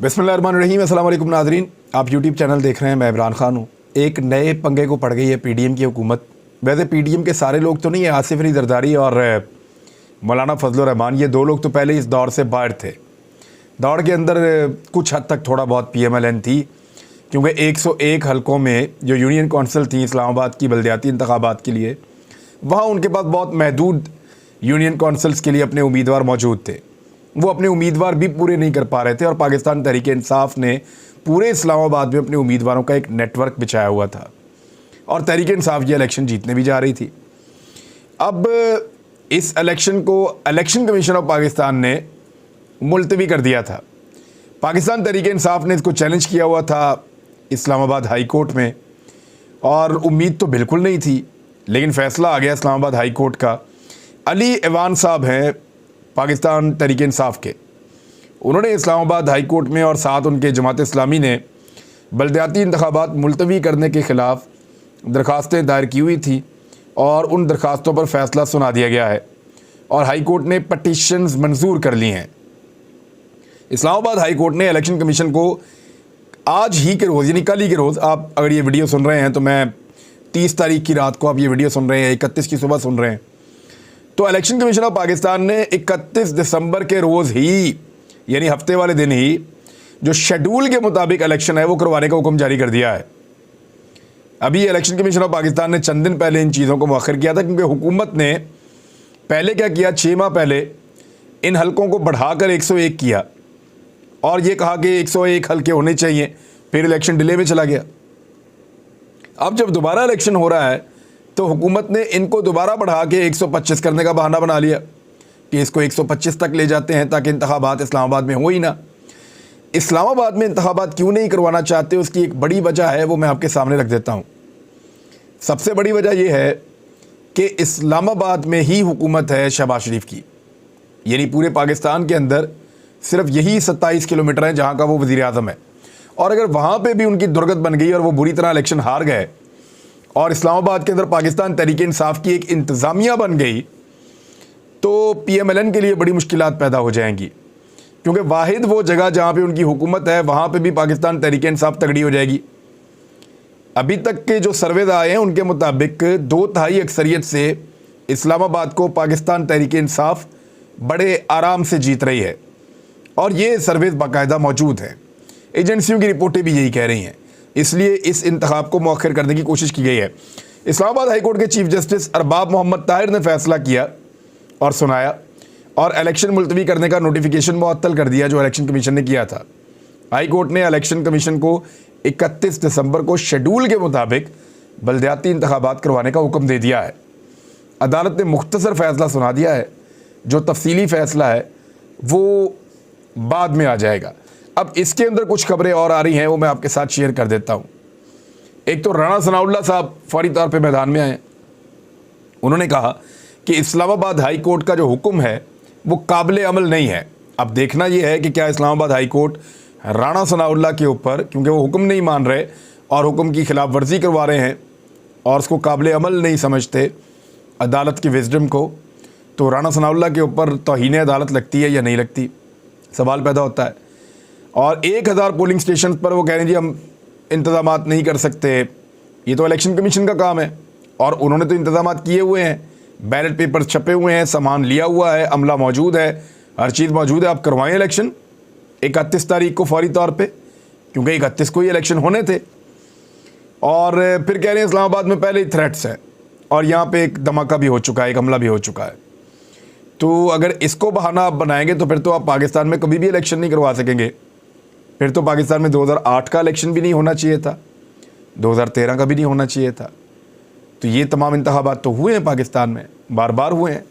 बिस्मिल्लाहिर्रहमानिर्रहीम। अस्सलाम वालेकुम नाज़रीन, आप यूट्यूब चैनल देख रहे हैं। मैं इमरान खान हूँ। एक नए पंगे को पड़ गई है पीडीएम की हुकूमत। वैसे पीडीएम के सारे लोग तो नहीं है, आसिफ अली जरदारी और मौलाना फजल रहमान, ये दो लोग तो पहले इस दौर से बाहर थे। दौड़ के अंदर कुछ हद तक थोड़ा बहुत पीएमएलएन थी, क्योंकि 101 हलकों में जो यूनियन कौंसिल थी इस्लामाबाद की बल्दियाती इंतखाबात के लिए, वहाँ उनके पास बहुत महदूद यूनियन कौंसिल्स के लिए अपने उम्मीदवार मौजूद थे। वो अपने उम्मीदवार भी पूरे नहीं कर पा रहे थे और पाकिस्तान तहरीक इंसाफ ने पूरे इस्लामाबाद में अपने उम्मीदवारों का एक नेटवर्क बिछाया हुआ था और तहरीक इंसाफ ये इलेक्शन जीतने भी जा रही थी। अब इस इलेक्शन को इलेक्शन कमीशन ऑफ पाकिस्तान ने मुलतवी कर दिया था। पाकिस्तान तहरीक इंसाफ ने इसको चैलेंज किया हुआ था इस्लामाबाद हाई कोर्ट में, और उम्मीद तो बिल्कुल नहीं थी, लेकिन फ़ैसला आ गया इस्लामाबाद हाई कोर्ट का। अली ऐवान साहब हैं पाकिस्तान तहरीक इंसाफ के, उन्होंने इस्लामाबाद हाई कोर्ट में और साथ उनके जमात इस्लामी ने बल्दियाती इंतखाबात मुलतवी करने के ख़िलाफ़ दरख्वास्तें दायर की हुई थी और उन दरख्वास्तों पर फ़ैसला सुना दिया गया है और हाई कोर्ट ने पटिशन्स मंजूर कर ली हैं। इस्लामाबाद हाई कोर्ट ने इलेक्शन कमीशन को आज ही के रोज़, यानी कल ही के रोज़, आप अगर ये वीडियो सुन रहे हैं तो मैं 30 तारीख की रात को आप ये वीडियो सुन रहे हैं, 31 की सुबह सुन रहे हैं, तो इलेक्शन कमीशन ऑफ पाकिस्तान ने 31 दिसंबर के रोज़ ही, यानी हफ्ते वाले दिन ही, जो शेड्यूल के मुताबिक इलेक्शन है वो करवाने का हुक्म जारी कर दिया है। अभी इलेक्शन कमीशन ऑफ पाकिस्तान ने चंद दिन पहले इन चीज़ों को मुअख्खर किया था, क्योंकि हुकूमत ने पहले क्या किया, 6 माह पहले इन हलकों को बढ़ाकर 101 किया और ये कहा कि 101 हल्के होने चाहिए, फिर इलेक्शन डिले में चला गया। अब जब दोबारा इलेक्शन हो रहा है तो हुकूमत ने इनको दोबारा बढ़ा के 125 करने का बहाना बना लिया कि इसको 125 तक ले जाते हैं ताकि इंतखाबात इस्लामाबाद में हो ही ना। इस्लामाबाद में इंतखाबात क्यों नहीं करवाना चाहते, उसकी एक बड़ी वजह है, वो मैं आपके सामने रख देता हूँ। सबसे बड़ी वजह यह है कि इस्लामाबाद में ही हुकूमत है शहबाज शरीफ की, यानी पूरे पाकिस्तान के अंदर सिर्फ यही 27 किलोमीटर है जहाँ का वो वज़ीर आज़म है, और अगर वहाँ पर भी उनकी दुर्गत बन गई और वो बुरी तरह इलेक्शन हार गए और इस्लामाबाद के अंदर पाकिस्तान तहरीक इंसाफ की एक इंतज़ामिया बन गई, तो पीएमएलएन के लिए बड़ी मुश्किलात पैदा हो जाएंगी, क्योंकि वाहिद वो जगह जहाँ पे उनकी हुकूमत है वहाँ पे भी पाकिस्तान तहरीक इंसाफ तगड़ी हो जाएगी। अभी तक के जो सर्वेज आए हैं उनके मुताबिक 2/3 अक्सरियत से इस्लामाबाद को पाकिस्तान तहरीक इंसाफ बड़े आराम से जीत रही है, और ये सर्वेज बाकायदा मौजूद हैं। एजेंसियों की रिपोर्टें भी यही कह रही हैं, इसलिए इस इंतखाब को मौखर करने की कोशिश की गई है। इस्लामाबाद हाई कोर्ट के चीफ जस्टिस अरबाब मोहम्मद ताहिर ने फैसला किया और सुनाया और इलेक्शन मुलतवी करने का नोटिफिकेशन मुअत्तल कर दिया जो इलेक्शन कमीशन ने किया था। हाई कोर्ट ने इलेक्शन कमीशन को 31 दिसंबर को शेड्यूल के मुताबिक बल्दियाती इंतखाबात करवाने का हुक्म दे दिया है। अदालत ने मुख्तसर फ़ैसला सुना दिया है, जो तफसीली फ़ैसला है वो बाद में आ जाएगा। अब इसके अंदर कुछ खबरें और आ रही हैं, वो मैं आपके साथ शेयर कर देता हूँ। एक तो राणा सनाउल्लाह साहब फौरी तौर पे मैदान में आए। उन्होंने कहा कि इस्लामाबाद हाई कोर्ट का जो हुक्म है वो काबिल अमल नहीं है। अब देखना ये है कि क्या इस्लामाबाद हाई कोर्ट राणा सनाउल्लाह के ऊपर, क्योंकि वो हुक्म नहीं मान रहे और हुक्म की खिलाफ वर्जी करवा रहे हैं और उसको काबिल अमल नहीं समझते अदालत की विजडम को, तो राणा सनाउल्लाह के ऊपर तौहीन अदालत लगती है या नहीं लगती, सवाल पैदा होता है। और 1000 पोलिंग स्टेशन पर वो कह रहे हैं जी हम इंतज़ामात नहीं कर सकते, ये तो इलेक्शन कमीशन का काम है और उन्होंने तो इंतज़ामात किए हुए हैं, बैलेट पेपर्स छपे हुए हैं, सामान लिया हुआ है, अमला मौजूद है, हर चीज़ मौजूद है। आप करवाएं इलेक्शन 31 तारीख को फौरी तौर पे, क्योंकि 31 को ही इलेक्शन होने थे। और फिर कह रहे हैं इस्लामाबाद में पहले ही थ्रेट्स हैं और यहाँ पे एक धमाका भी हो चुका है, एक हमला भी हो चुका है। तो अगर इसको बहाना आप बनाएंगे तो फिर तो आप पाकिस्तान में कभी भी इलेक्शन नहीं करवा सकेंगे। फिर तो पाकिस्तान में 2008 का इलेक्शन भी नहीं होना चाहिए था, 2013 का भी नहीं होना चाहिए था। तो ये तमाम इंतखाबात तो हुए हैं पाकिस्तान में, बार बार हुए हैं।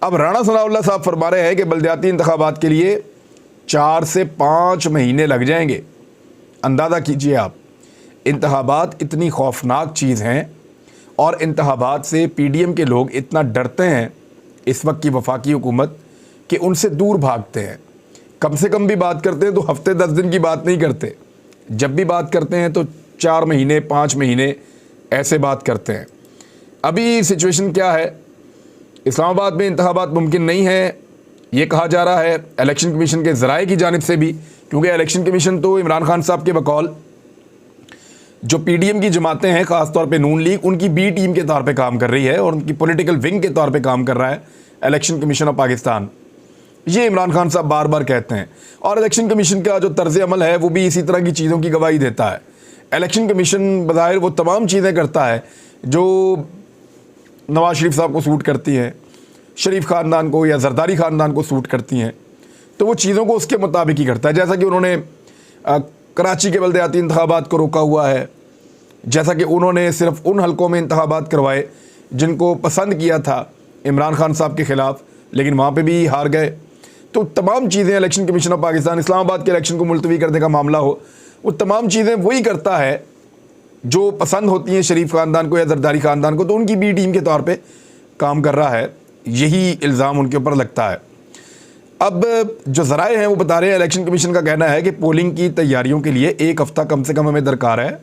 अब राणा सनाउल्लाह साहब फरमा रहे हैं कि बल्दियाती इंतखाबात के लिए 4 से 5 महीने लग जाएंगे। अंदाज़ा कीजिए आप, इंतखाबात इतनी खौफनाक चीज़ हैं और इंतखाबात से पीडीएम के लोग इतना डरते हैं इस वक्त की वफाकी हुकूमत कि उनसे दूर भागते हैं। कम से कम भी बात करते हैं तो हफ्ते 10 दिन की बात नहीं करते, जब भी बात करते हैं तो 4 महीने 5 महीने ऐसे बात करते हैं। अभी सिचुएशन क्या है, इस्लामाबाद में इंतखाबात मुमकिन नहीं है, ये कहा जा रहा है इलेक्शन कमीशन के ज़राए की जानिब से भी क्योंकि इलेक्शन कमीशन तो इमरान खान साहब के बकौल जो पीडीएम की जमातें हैं, ख़ासतौर पे नून लीग, उनकी बी टीम के तौर पे काम कर रही है और उनकी पॉलिटिकल विंग के तौर पे काम कर रहा है इलेक्शन कमीशन ऑफ पाकिस्तान। ये इमरान खान साहब बार बार कहते हैं और इलेक्शन कमीशन का जो तर्ज अमल है वो भी इसी तरह की चीज़ों की गवाही देता है। इलेक्शन कमीशन बज़ाहिर वो तमाम चीज़ें करता है जो नवाज शरीफ साहब को सूट करती हैं, शरीफ ख़ानदान को या जरदारी ख़ानदान को सूट करती हैं, तो वो चीज़ों को उसके मुताबिक ही करता है। जैसा कि उन्होंने कराची के बल्दियाती इंतखाबात को रोका हुआ है, जैसा कि उन्होंने सिर्फ उन हलकों में इंतखाबात करवाए जिनको पसंद किया था इमरान खान साहब के ख़िलाफ़, लेकिन वहाँ पे भी हार गए। तो तमाम चीज़ें election commission of Pakistan, Islamabad के इलेक्शन को मुलतवी करने का मामला हो, वो तमाम चीज़ें वही करता है जो पसंद होती हैं शरीफ ख़ानदान को या जरदारी ख़ानदान को, तो उनकी बी टीम के तौर पर काम कर रहा है। यही इल्ज़ाम उनके ऊपर लगता है। अब जो ज़राए हैं वो बता रहे हैं, इलेक्शन कमीशन का कहना है कि पोलिंग की तैयारियों के लिए 1 हफ़्ता कम से कम हमें दरकार है।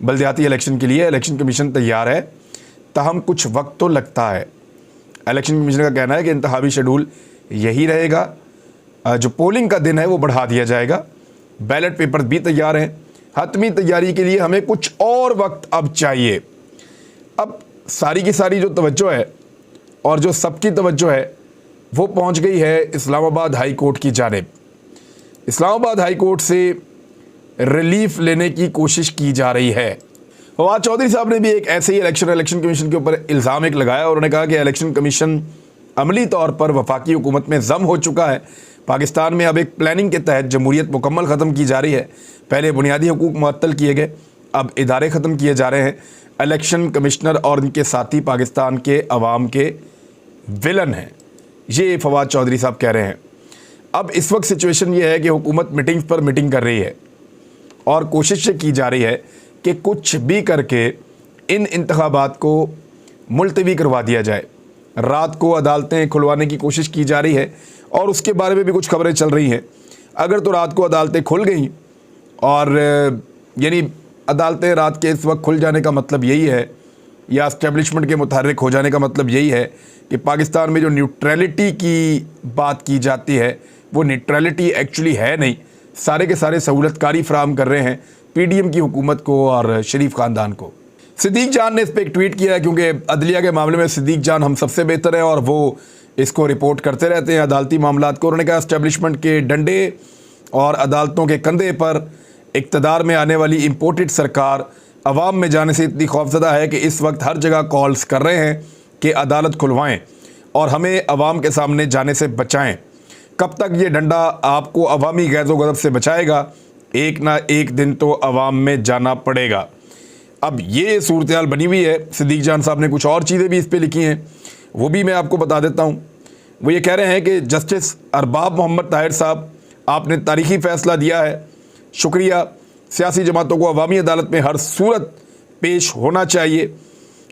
बल्दियाती इलेक्शन के लिए इलेक्शन कमीशन तैयार है, ताहम कुछ वक्त तो लगता है। इलेक्शन कमीशन का कहना है कि इंतखाबी शेड्यूल यही रहेगा, जो पोलिंग का दिन है वो बढ़ा दिया जाएगा। बैलेट पेपर भी तैयार हैं, हतमी तैयारी के लिए हमें कुछ और वक्त अब चाहिए। अब सारी की सारी जो तवज्जो है और जो सबकी तवज्जो है वो पहुंच गई है इस्लामाबाद हाई कोर्ट की जानिब। इस्लामाबाद हाई कोर्ट से रिलीफ लेने की कोशिश की जा रही है। फवाद चौधरी साहब ने भी एक ऐसे ही इलेक्शन कमीशन के ऊपर इल्ज़ाम एक लगाया और उन्होंने कहा कि इलेक्शन कमीशन अमली तौर पर वफाकी हुकूमत में ज़म हो चुका है। पाकिस्तान में अब एक प्लानिंग के तहत जमहूरियत मुकम्मल ख़त्म की जा रही है। पहले बुनियादी हुकूक मुअत्तल किए गए, अब इदारे ख़त्म किए जा रहे हैं। इलेक्शन कमिश्नर और उनके साथी पाकिस्तान के अवाम के विलन हैं, ये फवाद चौधरी साहब कह रहे हैं। अब इस वक्त सिचुएशन ये है कि हुकूमत मीटिंग्स पर मीटिंग कर रही है और कोशिश की जा रही है कि कुछ भी करके इन इंतखाबात को मुलतवी करवा दिया जाए। रात को अदालतें खुलवाने की कोशिश की जा रही है और उसके बारे में भी कुछ खबरें चल रही हैं। अगर तो रात को अदालतें खुल गई, और यानी अदालतें रात के इस वक्त खुल जाने का मतलब यही है, या इस्टेब्लिशमेंट के मुतहर्रिक हो जाने का मतलब यही है कि पाकिस्तान में जो न्यूट्रलिटी की बात की जाती है वो न्यूट्रलिटी एक्चुअली है नहीं। सारे के सारे सहूलतकारी फराहम कर रहे हैं पीडीएम की हुकूमत को और शरीफ ख़ानदान को। सिद्दीक जान ने इस पर एक ट्वीट किया है, क्योंकि अदलिया के मामले में सिद्दीक जान हम सबसे बेहतर हैं और वो इसको रिपोर्ट करते रहते हैं अदालती मामलात को। उन्होंने कहा इस्टेब्लिशमेंट के डंडे और अदालतों के कंधे पर इक़्तिदार में आने वाली इम्पोर्टेड सरकार अवाम में जाने से इतनी खौफज़दा है कि इस वक्त हर जगह कॉल्स कर रहे हैं कि अदालत खुलवाएं और हमें अवाम के सामने जाने से बचाएं। कब तक ये डंडा आपको अवामी गैज़ो गज़ब से बचाएगा? एक ना एक दिन तो अवाम में जाना पड़ेगा। अब ये सूरत हाल बनी हुई है। सिद्दीक जान साहब ने कुछ और चीज़ें भी इस पर लिखी हैं, वो भी मैं आपको बता देता हूँ। वो ये कह रहे हैं कि जस्टिस अरबाब मोहम्मद ताहिर साहब, आपने तारीख़ी फ़ैसला दिया है, शुक्रिया। सियासी जमातों को अवामी अदालत में हर सूरत पेश होना चाहिए।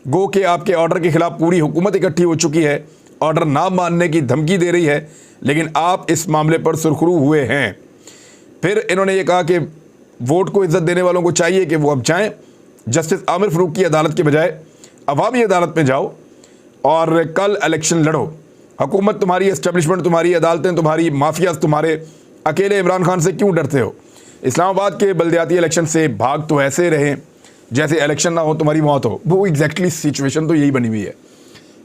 गो कि आपके ऑर्डर के ख़िलाफ़ पूरी हुकूमत इकट्ठी हो चुकी है, ऑर्डर ना मानने की धमकी दे रही है, लेकिन आप इस मामले पर सुरखरू हुए हैं। फिर इन्होंने ये कहा कि वोट को इज़्ज़त देने वालों को चाहिए कि वो अब जाएं, जस्टिस आमिर फ़ारूक की अदालत के बजाय अवामी अदालत में जाओ और कल इलेक्शन लड़ो। हुकूमत तुम्हारी, इस्टेब्लिशमेंट तुम्हारी, अदालतें तुम्हारी, माफियाज तुम्हारे, अकेले इमरान खान से क्यों डरते हो? इस्लामाबाद के बल्दियाती इलेक्शन से भाग तो ऐसे रहें जैसे इलेक्शन ना हो तुम्हारी मौत हो। वो एग्जैक्टली सिचुएशन तो यही बनी हुई है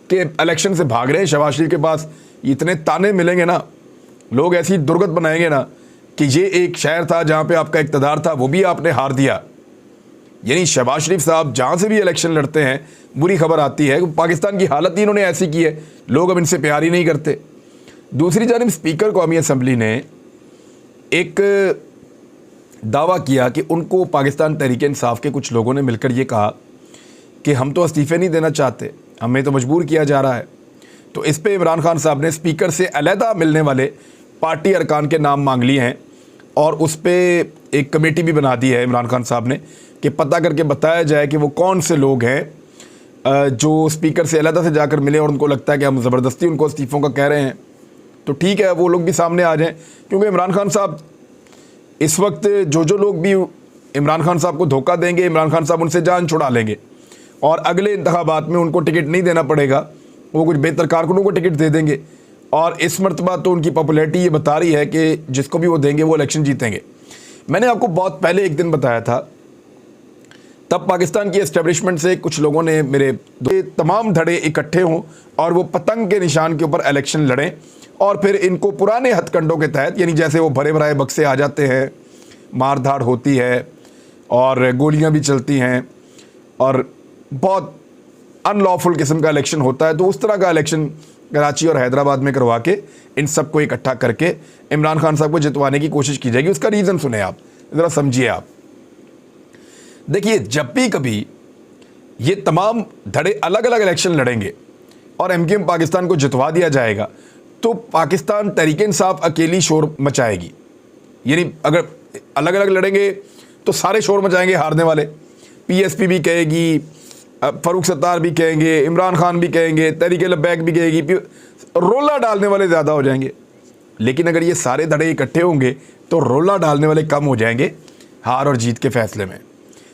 कि इलेक्शन से भाग रहे हैं। शहबाज शरीफ के पास इतने ताने मिलेंगे ना, लोग ऐसी दुर्गत बनाएंगे ना कि ये एक शहर था जहाँ पे आपका इक़्तिदार था, वो भी आपने हार दिया। यानी शहबाज शरीफ साहब जहाँ से भी इलेक्शन लड़ते हैं बुरी खबर आती है। पाकिस्तान की हालत ही इन्होंने ऐसी की है, लोग अब इनसे प्यार ही नहीं करते। दूसरी जानिब स्पीकर कौमी असम्बली ने एक दावा किया कि उनको पाकिस्तान तहरीक इंसाफ के कुछ लोगों ने मिलकर ये कहा कि हम तो इस्तीफ़े नहीं देना चाहते, हमें तो मजबूर किया जा रहा है। तो इस पे इमरान खान साहब ने स्पीकर से अलहदा मिलने वाले पार्टी अरकान के नाम मांग लिए हैं और उस पर एक कमेटी भी बना दी है इमरान खान साहब ने कि पता करके बताया जाए कि वो कौन से लोग हैं जो स्पीकर से अलहदा से जाकर मिले और उनको लगता है कि हम ज़बरदस्ती उनको इस्तीफ़ों का कह रहे हैं। तो ठीक है, वो लोग भी सामने आ जाएं, क्योंकि इमरान खान साहब इस वक्त जो लोग भी इमरान खान साहब को धोखा देंगे, इमरान खान साहब उनसे जान छुड़ा लेंगे और अगले इंतखाबात में उनको टिकट नहीं देना पड़ेगा, वो कुछ बेहतर कारकुनों को टिकट दे देंगे और इस मरतबा तो उनकी पॉपुलैरिटी ये बता रही है कि जिसको भी वो देंगे वो इलेक्शन जीतेंगे। मैंने आपको बहुत पहले एक दिन बताया था, तब पाकिस्तान की एस्टेब्लिशमेंट से कुछ लोगों ने मेरे तमाम धड़े इकट्ठे हों और वो पतंग के निशान के ऊपर इलेक्शन लड़ें और फिर इनको पुराने हथकंडों के तहत, यानी जैसे वो भरे भराए बक्से आ जाते हैं, मार धाड़ होती है और गोलियां भी चलती हैं और बहुत अनलॉफुल किस्म का इलेक्शन होता है, तो उस तरह का इलेक्शन कराची और हैदराबाद में करवा के इन सबको इकट्ठा करके इमरान खान साहब को जितवाने की कोशिश की जाएगी। उसका रीज़न सुने आप, ज़रा समझिए आप। देखिए, जब भी कभी ये तमाम धड़े अलग अलग इलेक्शन लड़ेंगे और एमक्यूएम पाकिस्तान को जितवा दिया जाएगा, तो पाकिस्तान तहरीक इंसाफ अकेली शोर मचाएगी। यानी अगर अलग अलग लड़ेंगे तो सारे शोर मचाएंगे हारने वाले, पीएसपी भी कहेगी, फ़ारूक सत्तार भी कहेंगे, इमरान खान भी कहेंगे, तहरीक लब्बैक भी कहेगी, रोला डालने वाले ज़्यादा हो जाएंगे। लेकिन अगर ये सारे धड़े इकट्ठे होंगे तो रोला डालने वाले कम हो जाएंगे हार और जीत के फैसले में।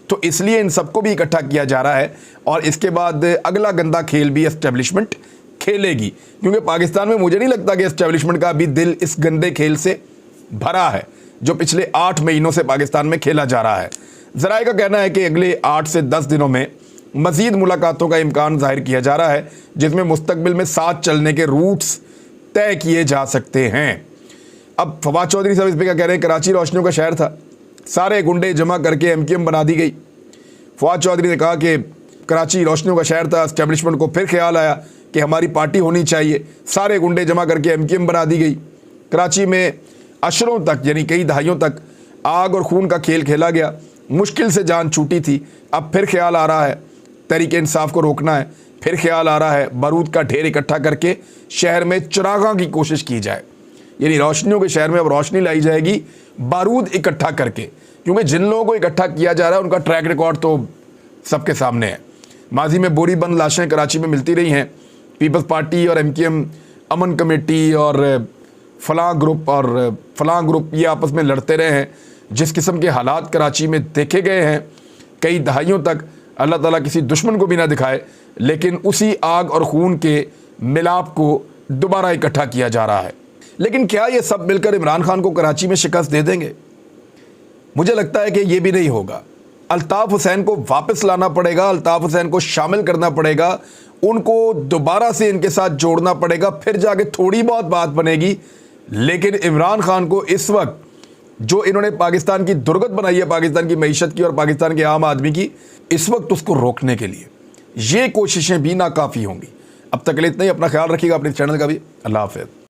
तो इसलिए इन सबको भी इकट्ठा किया जा रहा है और इसके बाद अगला गंदा खेल भी एस्टेब्लिशमेंट खेलेगी, क्योंकि पाकिस्तान में मुझे नहीं लगता कि एस्टेब्लिशमेंट का अभी दिल इस गंदे खेल से भरा है जो पिछले 8 महीनों से पाकिस्तान में खेला जा रहा है। ज़राए का कहना है कि अगले 8 से 10 दिनों में मज़ीद मुलाकातों का इम्कान ज़ाहिर किया जा रहा है, जिसमें मुस्तकबिल में साथ चलने के रूट्स तय किए जा सकते हैं। अब फवाद चौधरी साहब इस पर क्या कह रहे हैं, कराची रोशनियों का शहर था, सारे गुंडे जमा करके एमक्यूएम बना दी गई। फवाद चौधरी ने कहा कि कराची रोशनियों का शहर था, एस्टेब्लिशमेंट को फिर ख्याल आया कि हमारी पार्टी होनी चाहिए, सारे गुंडे जमा करके एमक्यूएम बना दी गई। कराची में अशरों तक, यानी कई दहाइयों तक आग और खून का खेल खेला गया, मुश्किल से जान छूटी थी। अब फिर ख्याल आ रहा है तहरीक इंसाफ को रोकना है, फिर ख्याल आ रहा है बारूद का ढेर इकट्ठा करके शहर में चिरागां की कोशिश की जाए। यानी रोशनियों के शहर में अब रोशनी लाई जाएगी बारूद इकट्ठा करके, क्योंकि जिन लोगों को इकट्ठा किया जा रहा है उनका ट्रैक रिकॉर्ड तो सबके सामने है। माजी में बोरी बंद लाशें कराची में मिलती रही हैं, पीपल्स पार्टी और एमक्यूएम, अमन कमेटी और फलां ग्रुप ये आपस में लड़ते रहे हैं। जिस किस्म के हालात कराची में देखे गए हैं कई दहाइयों तक, अल्लाह ताला किसी दुश्मन को भी ना दिखाए, लेकिन उसी आग और खून के मिलाप को दोबारा इकट्ठा किया जा रहा है। लेकिन क्या ये सब मिलकर इमरान खान को कराची में शिकस्त दे देंगे? मुझे लगता है कि ये भी नहीं होगा। अल्ताफ़ हुसैन को वापस लाना पड़ेगा, अल्ताफ़ हुसैन को शामिल करना पड़ेगा, उनको दोबारा से इनके साथ जोड़ना पड़ेगा, फिर जाके थोड़ी बहुत बात बनेगी। लेकिन इमरान खान को इस वक्त जो इन्होंने पाकिस्तान की दुर्गत बनाई है, पाकिस्तान की मईशत की और पाकिस्तान के आम आदमी की, इस वक्त उसको रोकने के लिए ये कोशिशें भी नाकाफ़ी होंगी। अब तक के लिए इतना ही। अपना ख्याल रखिएगा, अपने चैनल का भी। अल्लाह हाफ़िज़।